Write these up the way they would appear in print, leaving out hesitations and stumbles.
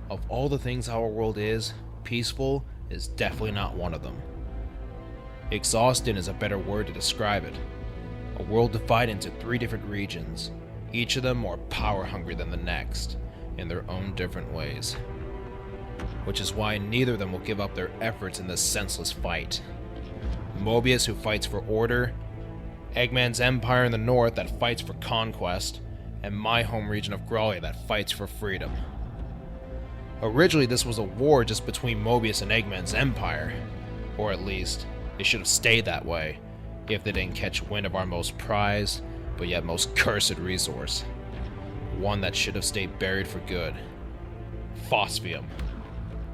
Of all the things our world is, peaceful is definitely not one of them. Exhausted is a better word to describe it. A world divided into 3 different regions, each of them more power-hungry than the next, in their own different ways. Which is why neither of them will give up their efforts in this senseless fight. Mobius, who fights for order, Eggman's empire in the north that fights for conquest, and my home region of Growlia that fights for freedom. Originally, this was a war just between Mobius and Eggman's empire, or at least, it should have stayed that way, if they didn't catch wind of our most prized, but yet most cursed resource. One that should have stayed buried for good. Phosphium.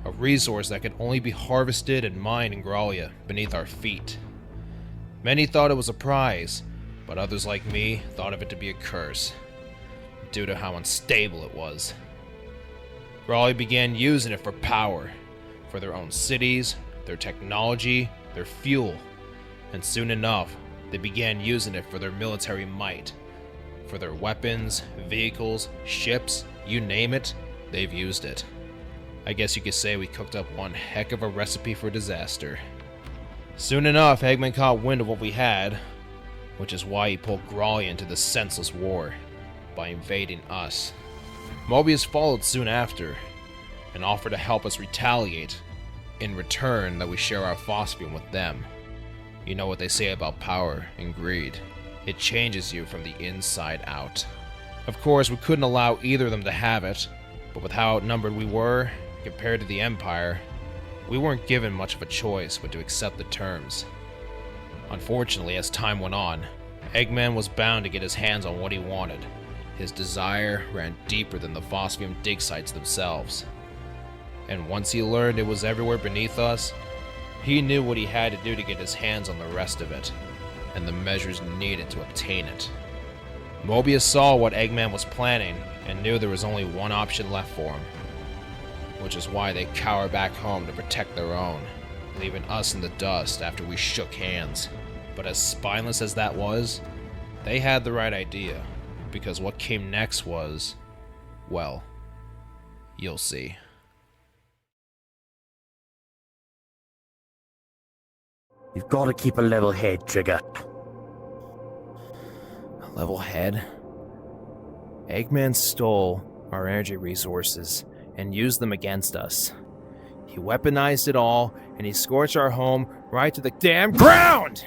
A resource that could only be harvested and mined in Growlia, beneath our feet. Many thought it was a prize, but others like me thought of it to be a curse, due to how unstable it was. Growlia began using it for power, for their own cities, their technology, their fuel, and soon enough, they began using it for their military might. For their weapons, vehicles, ships, you name it, they've used it. I guess you could say we cooked up one heck of a recipe for disaster. Soon enough, Eggman caught wind of what we had, which is why he pulled Growlia into this senseless war, by invading us. Mobius followed soon after, and offered to help us retaliate, in return that we share our phosphium with them. You know what they say about power and greed. It changes you from the inside out. Of course, we couldn't allow either of them to have it, but with how outnumbered we were, compared to the Empire, we weren't given much of a choice but to accept the terms. Unfortunately, as time went on, Eggman was bound to get his hands on what he wanted. His desire ran deeper than the phosphium dig sites themselves. And once he learned it was everywhere beneath us, he knew what he had to do to get his hands on the rest of it, and the measures needed to obtain it. Mobius saw what Eggman was planning, and knew there was only one option left for him, which is why they cowered back home to protect their own, leaving us in the dust after we shook hands. But as spineless as that was, they had the right idea, because what came next was, well, you'll see. You've got to keep a level head, Trigger. A level head? Eggman stole our energy resources and used them against us. He weaponized it all, and he scorched our home right to the damn ground!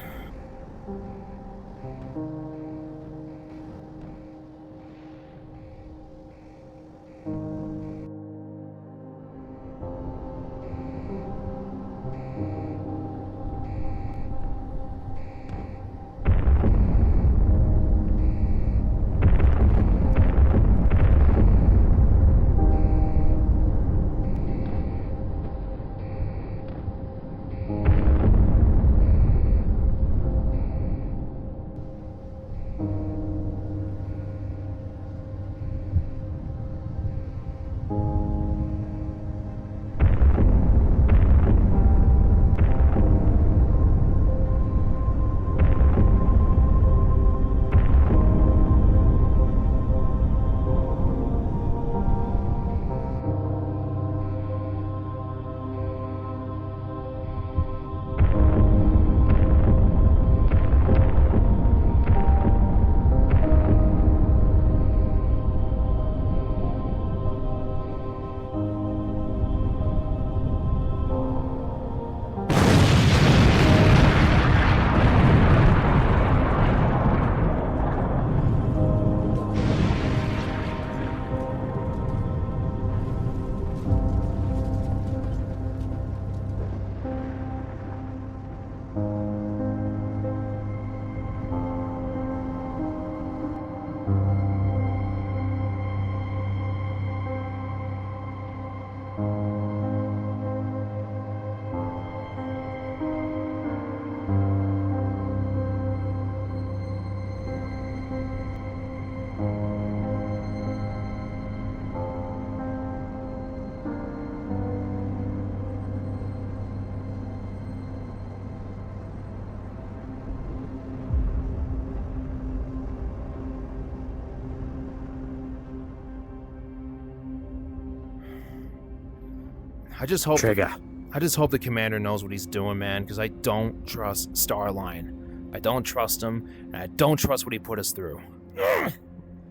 I just hope Trigger. I just hope the commander knows what he's doing, man, because I don't trust Starline. I don't trust him, and I don't trust what he put us through.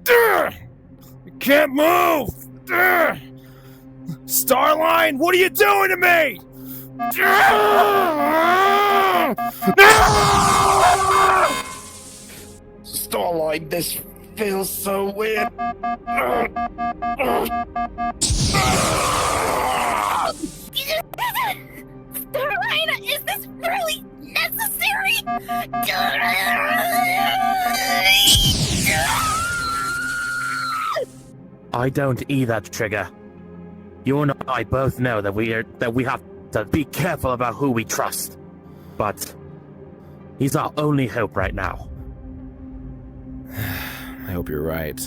You can't move! Starline, what are you doing to me? Starlight, this feels so weird. Starline, is this really necessary? I don't either, Trigger. You and I both know that we have to be careful about who we trust. But he's our only hope right now. I hope you're right.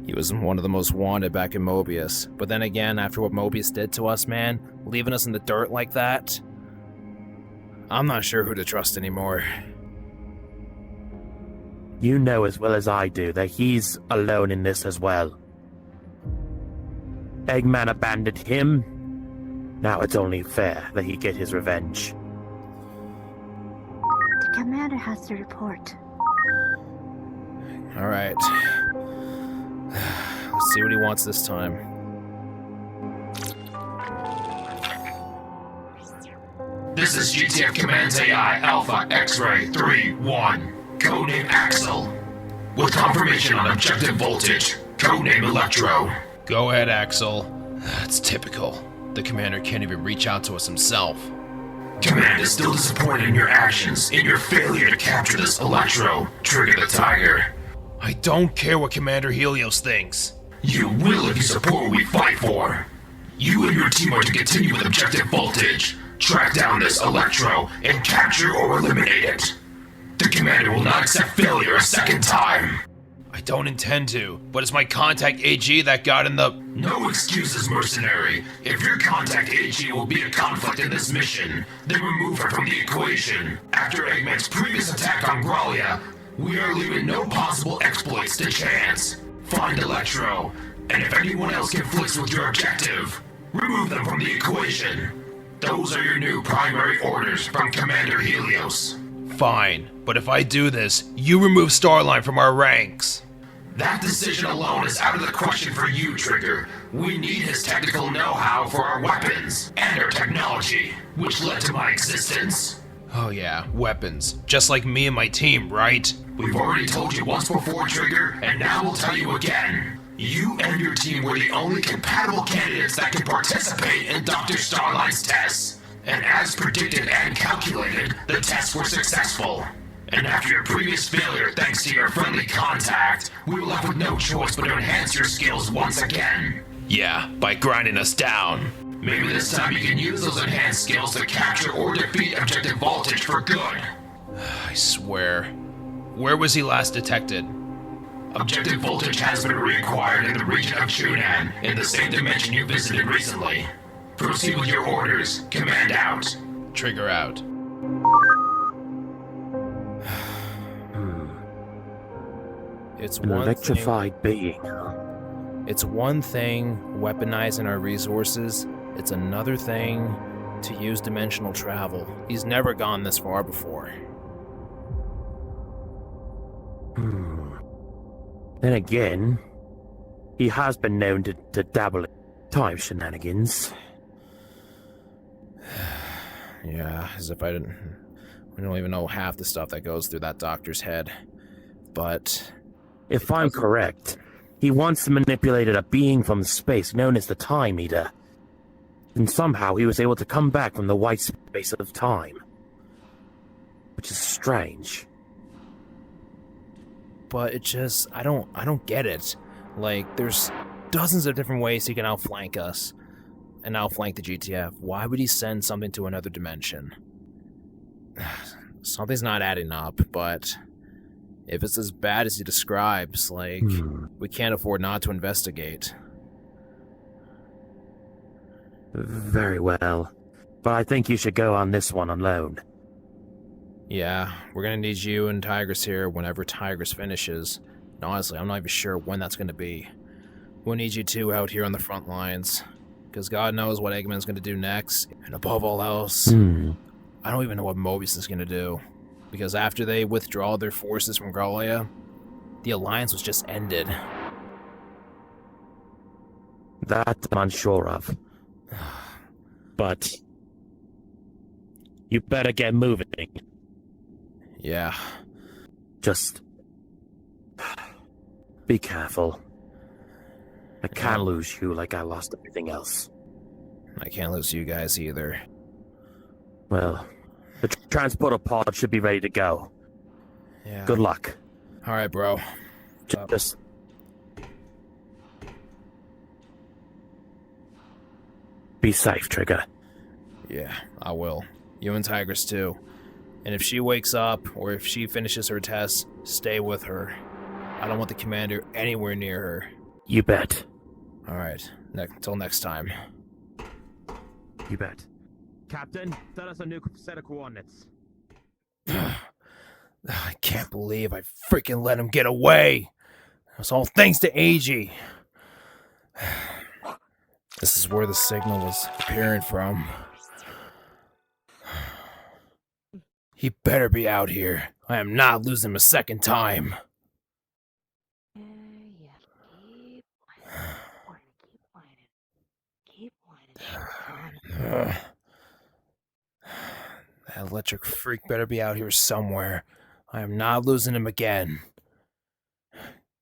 He was one of the most wanted back in Mobius. But then again, after what Mobius did to us, man, leaving us in the dirt like that, I'm not sure who to trust anymore. You know as well as I do that he's alone in this as well. Eggman abandoned him. Now it's only fair that he get his revenge. The commander has to report. Alright. Let's see what he wants this time. This is GTF Command's AI Alpha X-Ray 3-1, codename Axel. With confirmation on objective voltage, codename Electro. Go ahead, Axel. That's typical. The commander can't even reach out to us himself. Command is still disappointed in your actions, in your failure to capture this Electro, Trigger the Tiger. I don't care what Commander Helios thinks. You will if you support what we fight for. You and your team are to continue with objective voltage, track down this Electro, and capture or eliminate it. The commander will not accept failure a second time. I don't intend to, but it's my contact A.G. that got in the... No excuses, Mercenary. If your contact A.G. will be a conflict in this mission, then remove her from the equation. After Eggman's previous attack on Growlia, we are leaving no possible exploits to chance. Find Electro, and if anyone else conflicts with your objective, remove them from the equation. Those are your new primary orders from Commander Helios. Fine, but if I do this, you remove Starline from our ranks. That decision alone is out of the question for you, Trigger. We need his technical know-how for our weapons, and our technology, which led to my existence. Oh yeah, weapons. Just like me and my team, right? We've already told you once before, Trigger, and now we'll tell you again. You and your team were the only compatible candidates that could participate in Dr. Starline's tests. And as predicted and calculated, the tests were successful. And after your previous failure thanks to your friendly contact, we were left with no choice but to enhance your skills once again. Yeah, by grinding us down. Maybe this time you can use those enhanced skills to capture or defeat objective voltage for good. I swear. Where was he last detected? Objective voltage has been reacquired in the region of Chunan, in the same dimension you visited recently. Proceed with your orders. Command out. Trigger out. It's An one electrified being, huh? It's one thing weaponizing our resources. It's another thing to use dimensional travel. He's never gone this far before. Then again, he has been known to dabble in time shenanigans. Yeah, as if we don't even know half the stuff that goes through that doctor's head. But If I'm correct, he once manipulated a being from space known as the Time Eater. And somehow he was able to come back from the white space of time. Which is strange. But it just, I don't get it. Like, there's dozens of different ways he can outflank us. And outflank the GTF. Why would he send something to another dimension? Something's not adding up, but if it's as bad as he describes, like, we can't afford not to investigate. Very well. But I think you should go on this one alone. Yeah, we're gonna need you and Tigress here whenever Tigress finishes. And honestly, I'm not even sure when that's gonna be. We'll need you two out here on the front lines. because God knows what Eggman's going to do next. And above all else, I don't even know what Mobius is going to do. Because after they withdraw their forces from Growlia, the alliance was just ended. That I'm unsure of. But you better get moving. Yeah. Just be careful. I can't lose you like I lost everything else. I can't lose you guys either. Well, the transporter pod should be ready to go. Yeah. Good luck. Alright, bro. Just be safe, Trigger. Yeah, I will. You and Tigress too. And if she wakes up, or if she finishes her test, stay with her. I don't want the commander anywhere near her. You bet. Alright, until next time. You bet. Captain, send us a new set of coordinates. I can't believe I freaking let him get away. It was all thanks to A.G. This is where the signal was appearing from. He better be out here. I am not losing him a second time. Keep whining. That electric freak better be out here somewhere. I am not losing him again.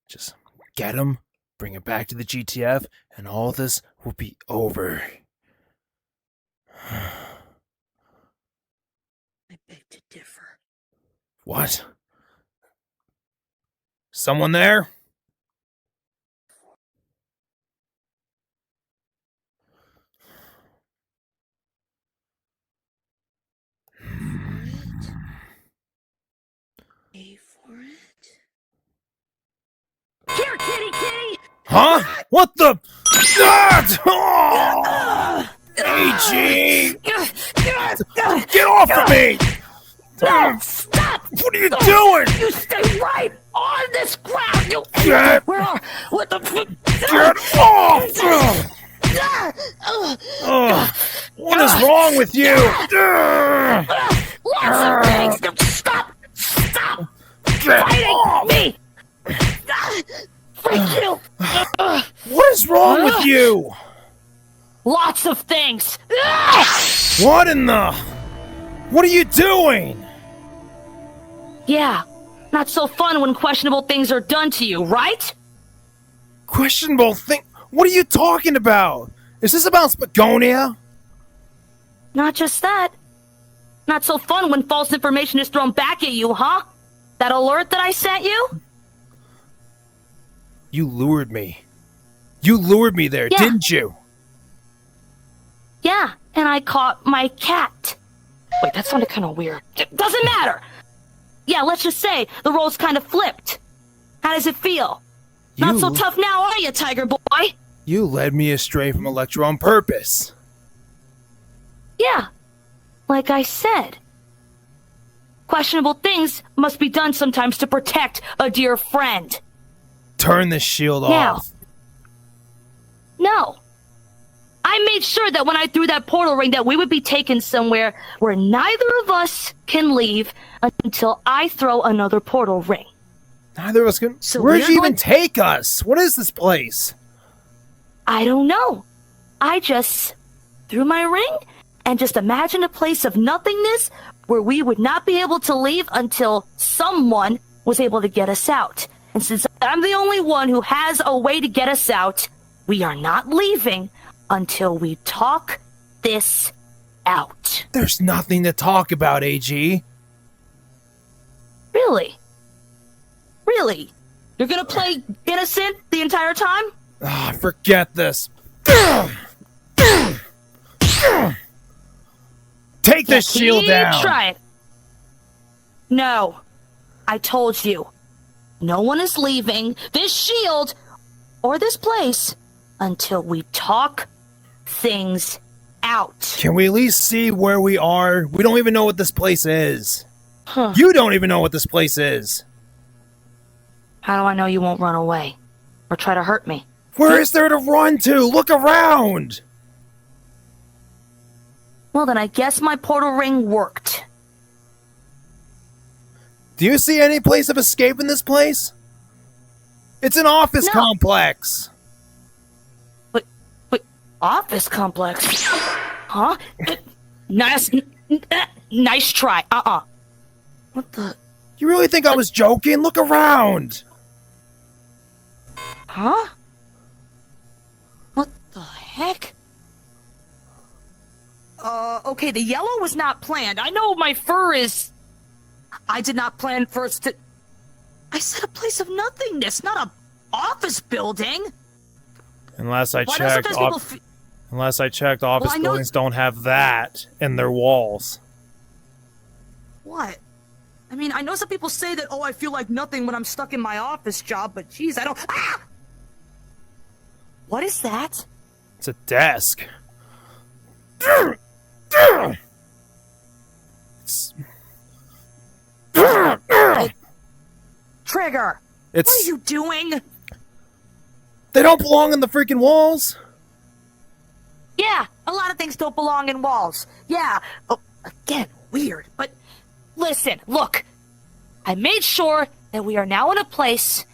Just get him, bring him back to the GTF, and all this will be over. I beg to differ. What? Someone there? Pay for it. Here, kitty, kitty! Huh? What the? Oh! A.G! Get off of me! No, stop! What are you doing? You stay right on this ground, you Get, what the get off! What is wrong with you? Lots of things to stop Get fighting off! me! Freak you! What is wrong with you? Lots of things! What in the? What are you doing? Yeah, not so fun when questionable things are done to you, right? Questionable thing? What are you talking about? Is this about Spagonia? Not just that. Not so fun when false information is thrown back at you, huh? That alert that I sent you? You lured me. You lured me there, Yeah. didn't you? Yeah, and I caught my cat. Wait, that sounded kind of weird. It doesn't matter! Yeah, let's just say the roles kind of flipped. How does it feel? Not so tough now, are you, Tiger Boy? You led me astray from Electro on purpose. Yeah, like I said. Questionable things must be done sometimes to protect a dear friend. Turn the shield Now. off. No. I made sure that when I threw that portal ring that we would be taken somewhere where neither of us can leave until I throw another portal ring. Neither of us can. So Where'd we're you even going- take us? What is this place? I don't know. I just threw my ring and just imagined a place of nothingness where we would not be able to leave until someone was able to get us out. And since I'm the only one who has a way to get us out, we are not leaving until we talk this out. There's nothing to talk about, A.G. Really? Really? You're gonna play innocent the entire time? Ah, forget this. Take this shield down. Try it. No. I told you. No one is leaving this shield or this place until we talk things out. Can we at least see where we are? We don't even know what this place is. Huh. You don't even know what this place is. How do I know you won't run away or try to hurt me? Where is there to run to? Look around. Well, then I guess my portal ring worked. Do you see any place of escape in this place? It's an office No. complex. But office complex? Huh? Nice try. What the? You really think I was joking? Look around. Huh? What the heck? Okay, the yellow was not planned. I know my fur is... I did not plan for us to... I said a place of nothingness, not a office building. Unless I Why do sometimes people Unless I checked, office Well, I know- buildings don't have that in their walls. What? I mean, I know some people say that, oh, I feel like nothing when I'm stuck in my office job, but geez, I don't... Ah! What is that? It's a desk. It's... Trigger! It's... What are you doing? They don't belong in the freaking walls. Yeah, a lot of things don't belong in walls. Yeah. Oh, again, weird. But listen, look. I made sure that we are now in a place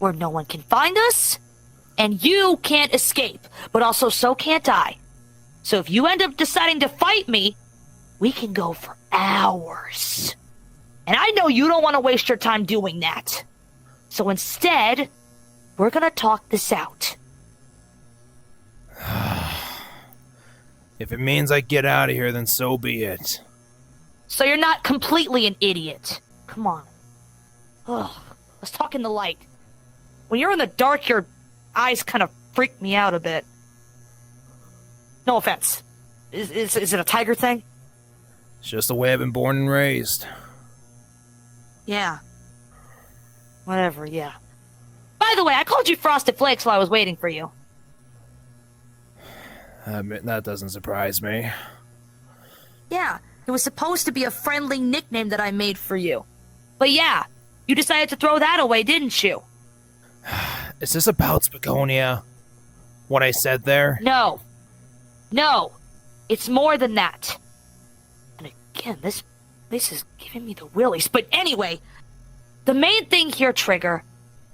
where no one can find us, and you can't escape. But also, so can't I. So if you end up deciding to fight me, we can go for hours. And I know you don't want to waste your time doing that. So instead, we're gonna talk this out. If it means I get out of here, then so be it. So you're not completely an idiot. Come on. Ugh. Let's talk in the light. When you're in the dark, your eyes kind of freak me out a bit. No offense. Is it a tiger thing? It's just the way I've been born and raised. Yeah. Whatever, yeah. By the way, I called you Frosted Flakes while I was waiting for you. That doesn't surprise me. Yeah, it was supposed to be a friendly nickname that I made for you. But yeah, you decided to throw that away, didn't you? Is this about Spagonia? What I said there? No. No. It's more than that. And again, this is giving me the willies. But anyway, the main thing here, Trigger,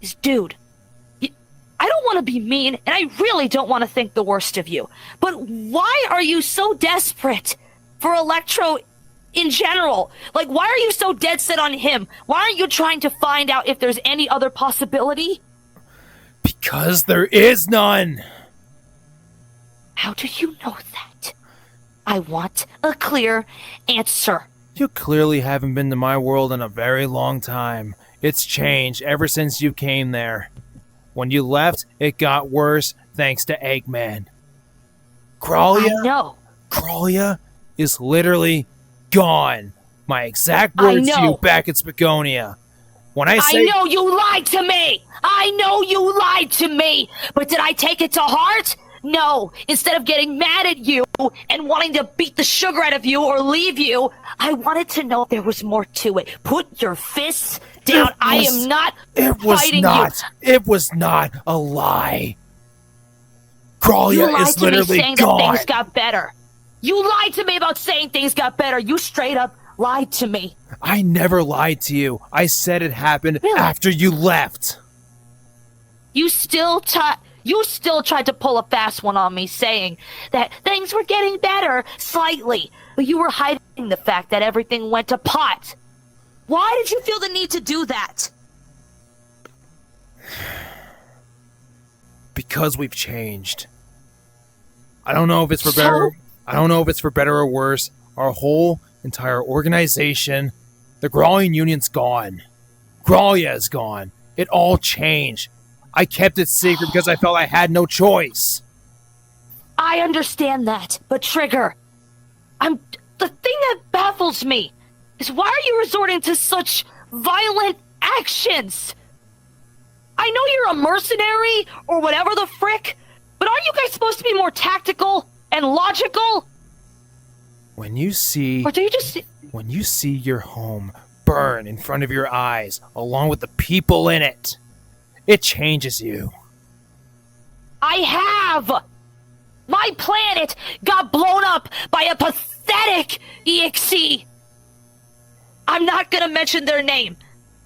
is dude, I don't want to be mean, and I really don't want to think the worst of you. But why are you so desperate for Electro in general? Like, why are you so dead set on him? Why aren't you trying to find out if there's any other possibility? Because there is none! How do you know that? I want a clear answer. You clearly haven't been to my world in a very long time. It's changed ever since you came there. When you left, it got worse thanks to Eggman. Growlia? I know. Growlia is literally gone. My exact words to you back at Spagonia. When I say... I know you lied to me! I know you lied to me! But did I take it to heart? No. Instead of getting mad at you and wanting to beat the sugar out of you or leave you, I wanted to know if there was more to it. Put your fists down. I am not fighting you. It was not a lie. Growlia You lied is to me literally saying gone. that things got better. You lied to me about saying things got better. You straight up lied to me. I never lied to you. I said it happened Really? after you left. You still tried to pull a fast one on me, saying that things were getting better slightly, but you were hiding the fact that everything went to pot. Why did you feel the need to do that? Because we've changed. I don't know if it's for better. I don't know if it's for better or worse. Our whole entire organization, the Growling Union's gone. Growlia is gone. It all changed. I kept it secret because I felt I had no choice. I understand that, but Trigger, the thing that baffles me is why are you resorting to such violent actions? I know you're a mercenary or whatever the frick, but aren't you guys supposed to be more tactical and logical? When you see Or do you just... when you see your home burn in front of your eyes along with the people in it, it changes you. I have! My planet got blown up by a pathetic pathetic, EXE! I'm not gonna mention their name.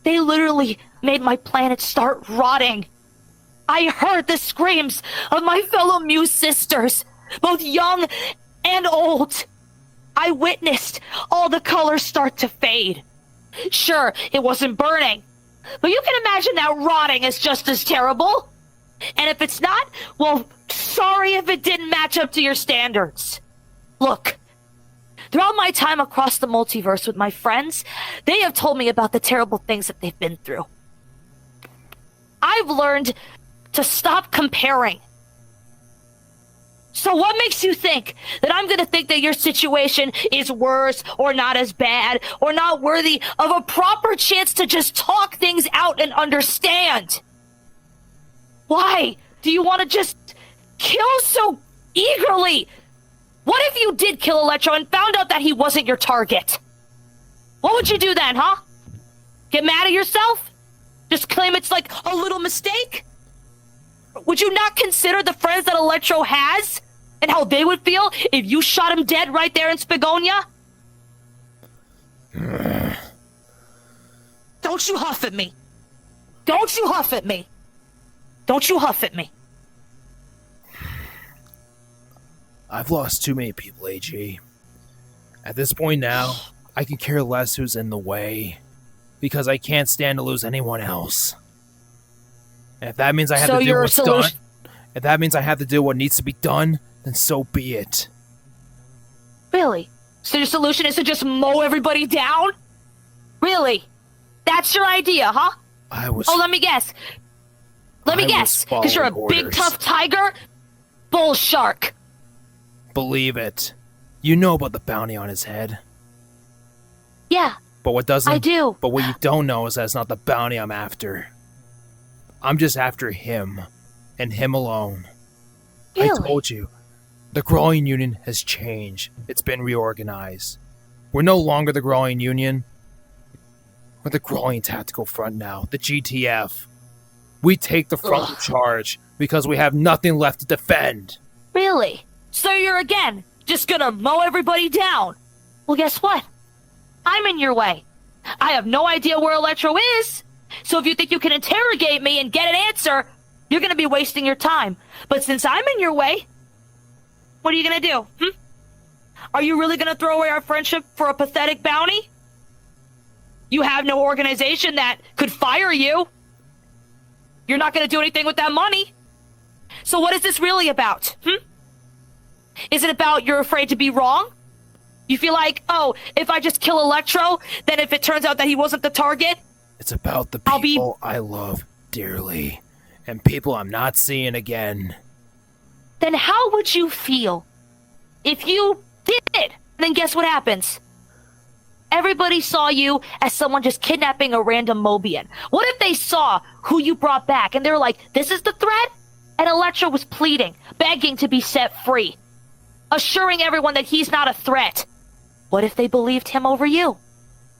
They literally made my planet start rotting. I heard the screams of my fellow Muse sisters, both young and old. I witnessed all the colors start to fade. Sure, it wasn't burning, but you can imagine that rotting is just as terrible. And if it's not, well, sorry if it didn't match up to your standards. Look, throughout my time across the multiverse with my friends, they have told me about the terrible things that they've been through. I've learned to stop comparing. So what makes you think that I'm gonna think that your situation is worse or not as bad or not worthy of a proper chance to just talk things out and understand? Why do you want to just kill so eagerly? What if you did kill Electro and found out that he wasn't your target? What would you do then, huh? Get mad at yourself? Just claim it's like a little mistake? Would you not consider the friends that Electro has and how they would feel if you shot him dead right there in Spagonia? Don't you huff at me. Don't you huff at me. Don't you huff at me. I've lost too many people, A.G. At this point now, I can care less who's in the way, because I can't stand to lose anyone else. And if that means I have to do what's done, if that means I have to do what needs to be done, then so be it. Really? So your solution is to just mow everybody down? Really? That's your idea, huh? Oh, let me guess. Let me guess. Because you're a big, tough tiger? Bull shark. Believe it. You know about the bounty on his head. Yeah. But what doesn't... I do. But what you don't know is that it's not the bounty I'm after. I'm just after him. And him alone. Really? I told you. The Growing Union has changed. It's been reorganized. We're no longer the Growing Union. We're the Growing Tactical Front now. The GTF. We take the frontal charge because we have nothing left to defend. Really? So you're again just gonna mow everybody down? Well, guess what? I'm in your way. I have no idea where Electro is. So if you think you can interrogate me and get an answer, you're gonna be wasting your time. But since I'm in your way, what are you gonna do? Are you really gonna throw away our friendship for a pathetic bounty? You have no organization that could fire you. You're not gonna do anything with that money. So what is this really about? Is it about you're afraid to be wrong? You feel like, oh, if I just kill Electro, then if it turns out that he wasn't the target... It's about the people I love dearly, and people I'm not seeing again. Then how would you feel if you did? And then guess what happens? Everybody saw you as someone just kidnapping a random Mobian. What if they saw who you brought back and they were like, this is the threat? And Electro was pleading, begging to be set free, assuring everyone that he's not a threat. What if they believed him over you?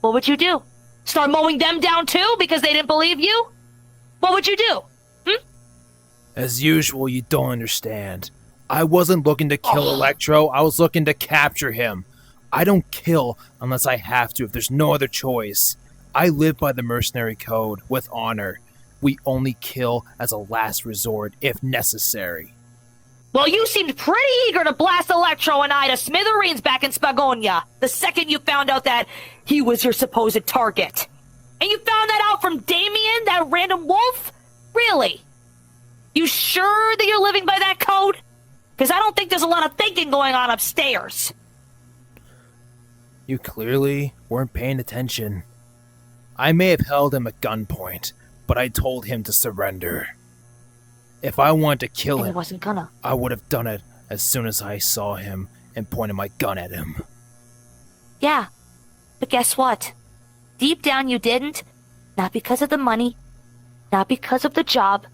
What would you do? Start mowing them down too because they didn't believe you? What would you do? As usual, you don't understand. I wasn't looking to kill Electro, I was looking to capture him. I don't kill unless I have to if there's no other choice. I live by the Mercenary Code with honor. We only kill as a last resort if necessary. Well, you seemed pretty eager to blast Electro and I to smithereens back in Spagonia the second you found out that he was your supposed target. And you found that out from Damien, that random wolf? Really? You sure that you're living by that code? Because I don't think there's a lot of thinking going on upstairs. You clearly weren't paying attention. I may have held him at gunpoint, but I told him to surrender. If I wanted to kill him, he wasn't gonna. I would have done it as soon as I saw him and pointed my gun at him. Yeah, but guess what? Deep down you didn't. Not because of the money, not because of the job,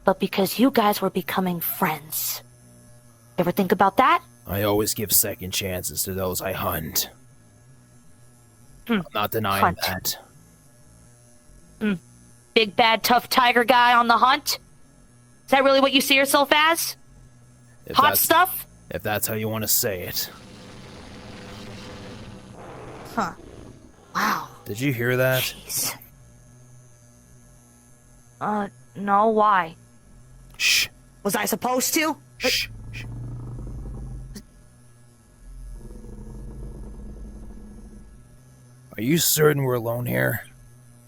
but because you guys were becoming friends. Ever think about that? I always give second chances to those I hunt. I'm not denying that. Big bad tough tiger guy on the hunt? Is that really what you see yourself as? Hot stuff? If that's how you want to say it. Huh. Wow. Did you hear that? Jeez. No, why? Shh. Was I supposed to? Shh. Shh. Are you certain we're alone here?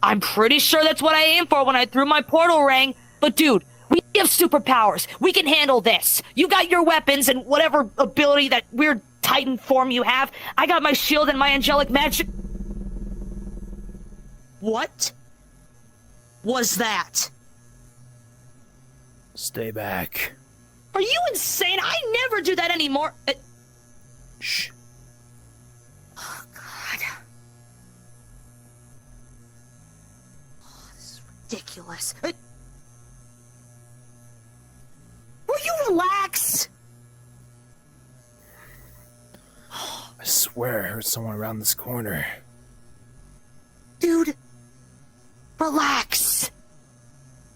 I'm pretty sure that's what I aimed for when I threw my portal ring. But dude, we have superpowers. We can handle this. You got your weapons and whatever ability that weird Titan form you have. I got my shield and my angelic magic. What was that? Stay back. Are you insane? I never do that anymore. Shh. Oh, God. Oh, this is ridiculous. Will you relax? I swear I heard someone around this corner. Dude, relax.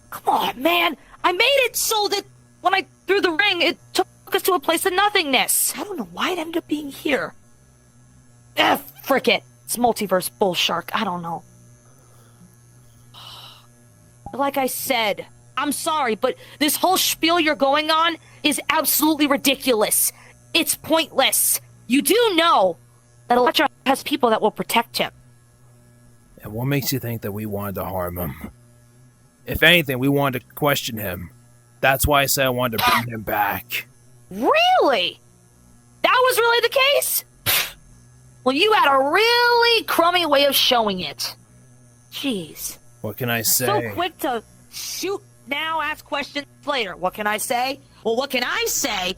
Come on, man. I made it so that when I threw the ring, it took us to a place of nothingness. I don't know why it ended up being here. Frick it. It's multiverse bullshark. I don't know. Like I said, I'm sorry, but this whole spiel you're going on is absolutely ridiculous. It's pointless. You do know that Electro has people that will protect him. And what makes you think that we wanted to harm him? If anything, we wanted to question him. That's why I said I wanted to bring him back. Really? That was really the case? Well, you had a really crummy way of showing it. Jeez. What can I say? So quick to shoot now, ask questions later. What can I say? Well, what can I say?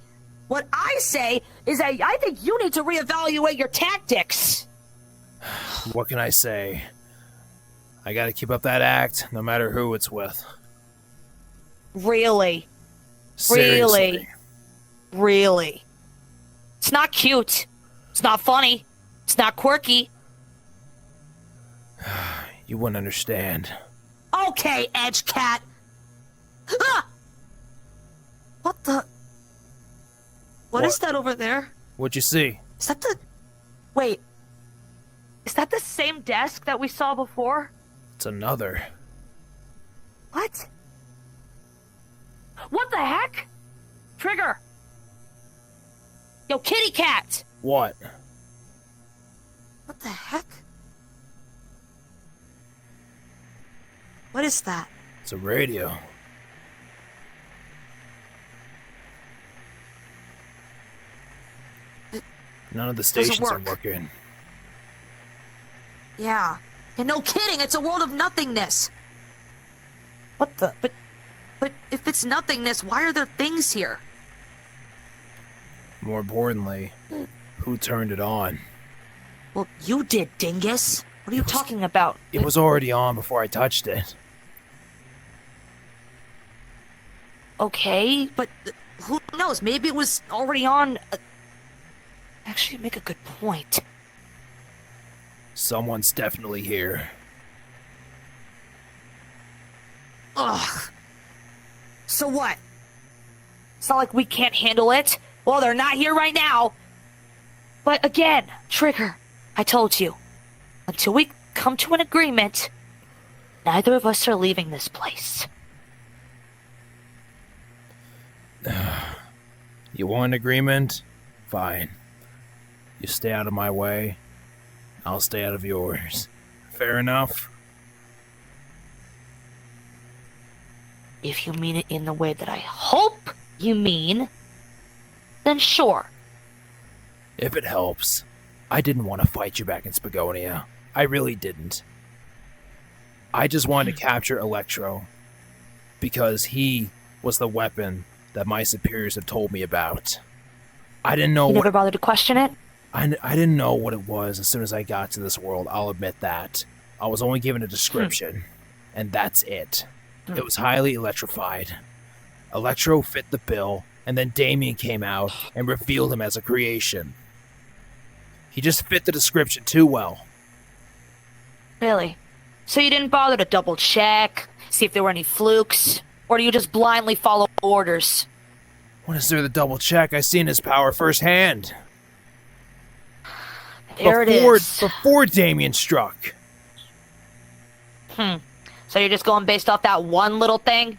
What I say is that I think you need to reevaluate your tactics. What can I say? I gotta keep up that act, no matter who it's with. Really? Seriously. Really? It's not cute. It's not funny. It's not quirky. You wouldn't understand. Okay, Edge Cat. Ah! What the? What is that over there? What'd you see? Is that the... Wait. Is that the same desk that we saw before? It's another. What? What the heck? Trigger! Yo, kitty cat! What? What the heck? What is that? It's a radio. None of the stations are working. Yeah. And no kidding, it's a world of nothingness. What the? But if it's nothingness, why are there things here? More importantly, who turned it on? Well, you did, dingus. What are you talking about? It was already on before I touched it. Okay, but who knows? Maybe it was already on. Actually, you make a good point. Someone's definitely here. Ugh. So what? It's not like we can't handle it. Well, they're not here right now. But again, Trigger, I told you. Until we come to an agreement, neither of us are leaving this place. You want an agreement? Fine. You stay out of my way. I'll stay out of yours. Fair enough? If you mean it in the way that I hope you mean, then sure. If it helps, I didn't want to fight you back in Spagonia. I really didn't. I just wanted to capture Electro because he was the weapon that my superiors have told me about. I didn't know You never bothered to question it? I didn't know what it was as soon as I got to this world, I'll admit that. I was only given a description, and that's it. It was highly electrified. Electro fit the bill, and then Damien came out and revealed him as a creation. He just fit the description too well. Really? So you didn't bother to double check, see if there were any flukes? Or do you just blindly follow orders? What is there to double check? I seen his power firsthand. There it is. Before Damien struck. So you're just going based off that one little thing?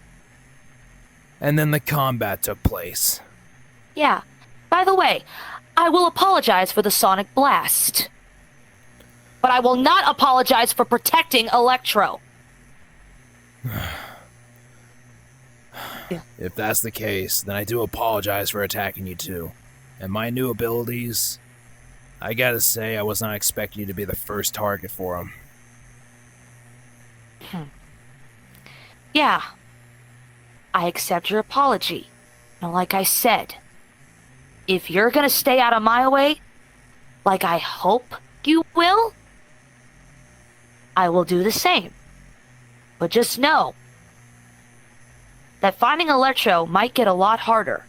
And then the combat took place. Yeah. By the way, I will apologize for the sonic blast. But I will not apologize for protecting Electro. If that's the case, then I do apologize for attacking you too. And my new abilities, I gotta say, I was not expecting you to be the first target for them. Yeah. I accept your apology. Now, like I said, if you're gonna stay out of my way, like I hope you will, I will do the same. But just know that finding Electro might get a lot harder.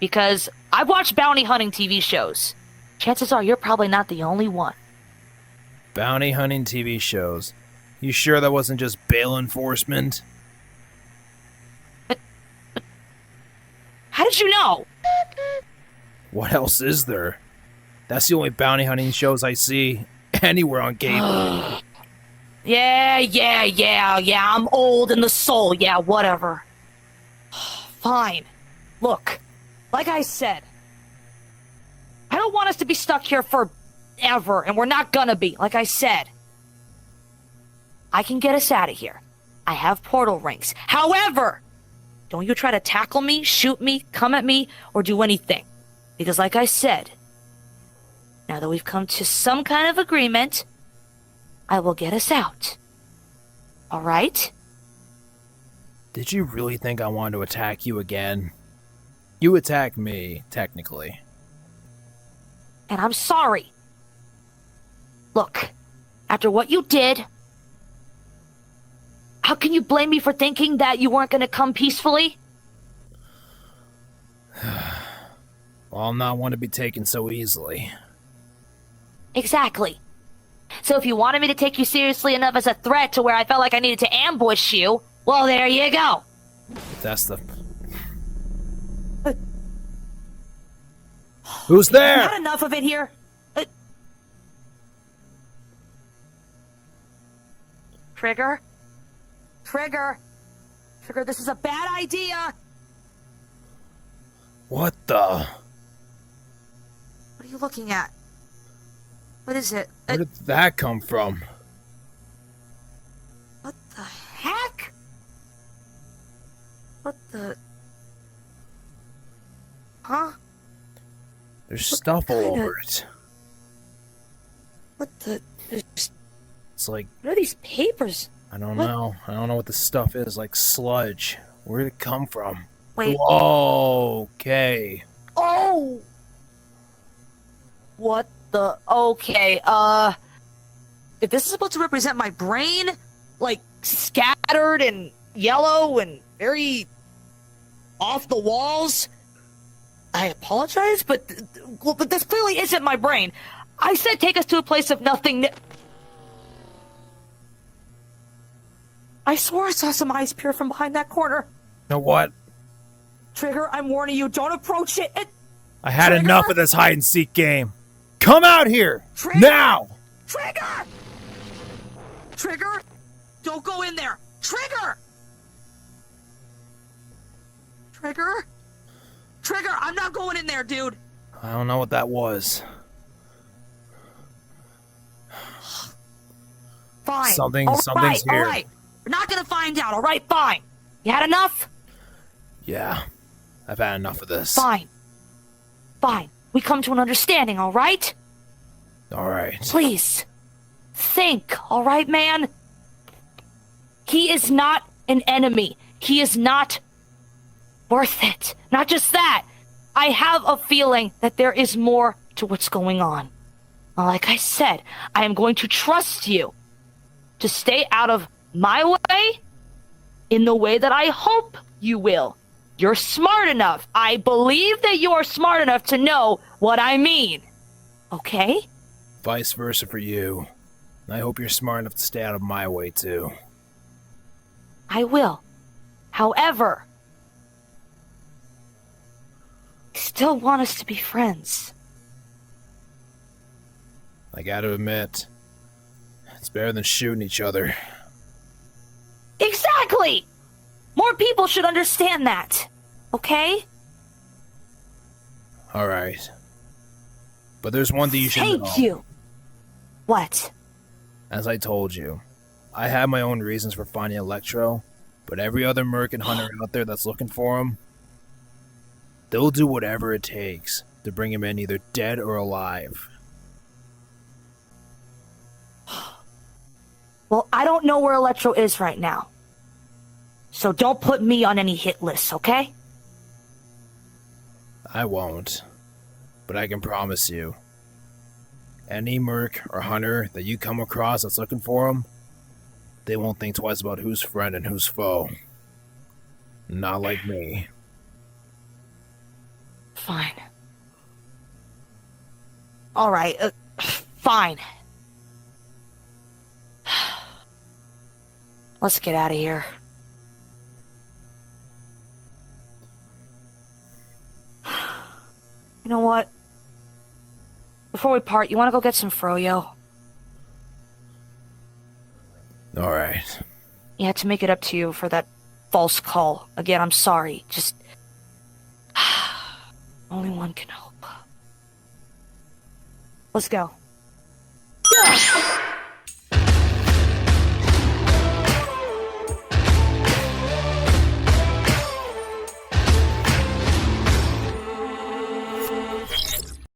Because I've watched bounty hunting TV shows. Chances are you're probably not the only one. Bounty hunting TV shows. You sure that wasn't just bail enforcement? How did you know? What else is there? That's the only bounty hunting shows I see anywhere on cable. Yeah, I'm old in the soul. Yeah, whatever. Fine. Look, like I said, I don't want us to be stuck here forever, and we're not gonna be, like I said. I can get us out of here. I have portal rings. However, don't you try to tackle me, shoot me, come at me, or do anything. Because like I said, now that we've come to some kind of agreement, I will get us out. Alright? Did you really think I wanted to attack you again? You attacked me, technically. And I'm sorry. Look, after what you did, how can you blame me for thinking that you weren't gonna come peacefully? Well, I'm not one to be taken so easily. Exactly. So if you wanted me to take you seriously enough as a threat to where I felt like I needed to ambush you, well, there you go. If that's the... Who's there? Not enough of it here. Trigger? Trigger, this is a bad idea. What the... What are you looking at? What is it? Where did that come from? What the heck? What the... Huh? There's stuff all over it. What the... It's like... What are these papers? I don't know. I don't know what the stuff is. Like sludge. Where did it come from? Wait. Whoa, okay. Oh! What the... Okay, if this is supposed to represent my brain, like, scattered and yellow and very off the walls, I apologize, but this clearly isn't my brain. I said take us to a place of nothing. I swore I saw some eyes peer from behind that corner. You know what? Trigger, I'm warning you, don't approach it. I had Trigger? enough of this hide-and-seek game. Come out here! Trigger? Now! Trigger! Trigger? Don't go in there! Trigger! Trigger? Trigger, I'm not going in there, dude! I don't know what that was. Fine. Something's here. Alright. We're not gonna find out, alright? Fine. You had enough? Yeah. I've had enough of this. Fine. Fine. We come to an understanding, alright? Alright. Please. Think, alright, man? He is not an enemy. He is not worth it. Not just that. I have a feeling that there is more to what's going on. Like I said, I am going to trust you to stay out of my way in the way that I hope you will. You're smart enough. I believe that you are smart enough to know what I mean. Okay? Vice versa for you. I hope you're smart enough to stay out of my way, too. I will. However, I still want us to be friends. I gotta admit, it's better than shooting each other. Exactly! More people should understand that. Okay? Alright. But there's one thing you should know. Thank you. What? As I told you, I have my own reasons for finding Electro, but every other merc and hunter out there that's looking for him, they'll do whatever it takes to bring him in either dead or alive. Well, I don't know where Electro is right now. So don't put me on any hit lists, okay? I won't. But I can promise you, any merc or hunter that you come across that's looking for him, they won't think twice about who's friend and who's foe. Not like me. Fine. Alright, fine. Let's get out of here. You know what? Before we part, you want to go get some froyo? Alright. Yeah, to make it up to you for that false call. Again, I'm sorry. Just... only one can hope. Let's go.